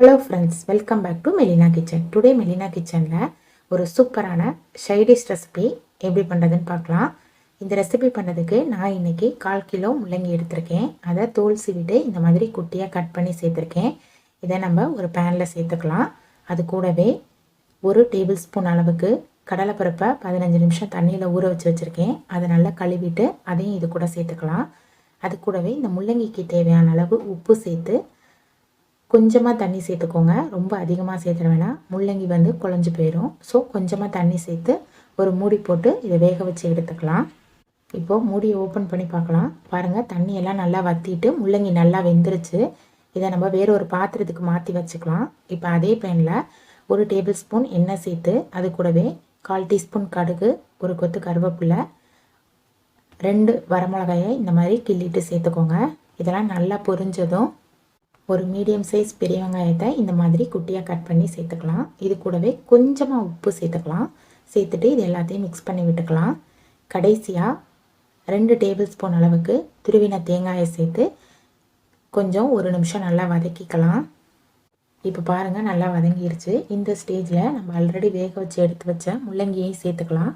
Hello friends, welcome back to Melina கிச்சன். Today Melina கிச்சனில் ஒரு சூப்பரான ஷைடிஷ் ரெசிபி எப்படி பண்ணுறதுன்னு பார்க்கலாம். இந்த ரெசிபி பண்ணுறதுக்கு நான் இன்றைக்கி 1/4 கிலோ முள்ளங்கி எடுத்திருக்கேன். அதை தோல் சீவிட்டு இந்த மாதிரி குட்டியாக கட் பண்ணி சேர்த்துருக்கேன். இதை நம்ம ஒரு பேனில் சேர்த்துக்கலாம். அது கூடவே 1 டேபிள் ஸ்பூன் அளவுக்கு கடலைப்பருப்பை 15 நிமிஷம் தண்ணியில் ஊற வச்சுருக்கேன். அதை நல்லா கழுவிட்டு அதையும் இது கூட சேர்த்துக்கலாம். அது கூடவே இந்த முள்ளங்கிக்கு தேவையான அளவு உப்பு சேர்த்து கொஞ்சமாக தண்ணி சேர்த்துக்கோங்க. ரொம்ப அதிகமாக சேர்த்துட வேணாம், முள்ளங்கி குழஞ்சி போயிடும். ஸோ கொஞ்சமாக தண்ணி சேர்த்து ஒரு மூடி போட்டு இதை வேக வச்சு எடுத்துக்கலாம். இப்போது மூடியை ஓப்பன் பண்ணி பார்க்கலாம். பாருங்கள், தண்ணியெல்லாம் நல்லா வற்றிட்டு முள்ளங்கி நல்லா வெந்துருச்சு. இதை நம்ம வேறு ஒரு பாத்திரத்துக்கு மாற்றி வச்சுக்கலாம். இப்போ அதே பேனில் 1 டேபிள் ஸ்பூன் எண்ணெய் சேர்த்து அது கூடவே 1/4 டீஸ்பூன் கடுகு, ஒரு கொத்து கருவேப்பிலை, 2 வரமிளகாயை இந்த மாதிரி கிள்ளிட்டு சேர்த்துக்கோங்க. இதெல்லாம் நல்லா பொரிஞ்சதும் ஒரு மீடியம் சைஸ் பெரிய வெங்காயத்தை இந்த மாதிரி குட்டியாக கட் பண்ணி சேர்த்துக்கலாம். இது கூடவே கொஞ்சமாக உப்பு சேர்த்துக்கலாம். சேர்த்துட்டு இது எல்லாத்தையும் மிக்ஸ் பண்ணி விட்டுக்கலாம். கடைசியாக 2 டேபிள் ஸ்பூன் அளவுக்கு துருவின தேங்காயை சேர்த்து கொஞ்சம் 1 நிமிஷம் நல்லா வதக்கிக்கலாம். இப்போ பாருங்கள், நல்லா வதங்கிருச்சு. இந்த ஸ்டேஜில் நம்ம ஆல்ரெடி வேக வச்சு எடுத்து வச்ச முள்ளங்கியையும் சேர்த்துக்கலாம்.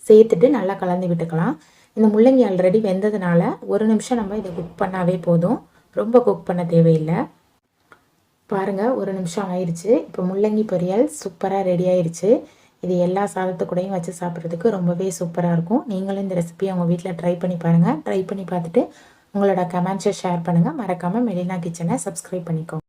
சேர்த்துட்டு நல்லா கலந்து விட்டுக்கலாம். இந்த முள்ளங்கி ஆல்ரெடி வெந்ததுனால 1 நிமிஷம் நம்ம இதை குக் பண்ணாவே போதும், ரொம்ப குக் பண்ண தேவையில்லை. பாருங்கள், 1 நிமிஷம் ஆயிடுச்சு. இப்போ முள்ளங்கி பொரியல் சூப்பராக ரெடி ஆயிடுச்சு. இது எல்லா சாதத்துக்கூடையும் வச்சு சாப்பிட்றதுக்கு ரொம்பவே சூப்பராக இருக்கும். நீங்களும் இந்த ரெசிபியை உங்கள் வீட்டில் ட்ரை பண்ணி பாருங்கள். ட்ரை பண்ணி பார்த்துட்டு உங்களோட கமெண்ட்ஸை ஷேர் பண்ணுங்கள். மறக்காமல் மெலினா கிச்சனை சப்ஸ்கிரைப் பண்ணிக்கோங்க.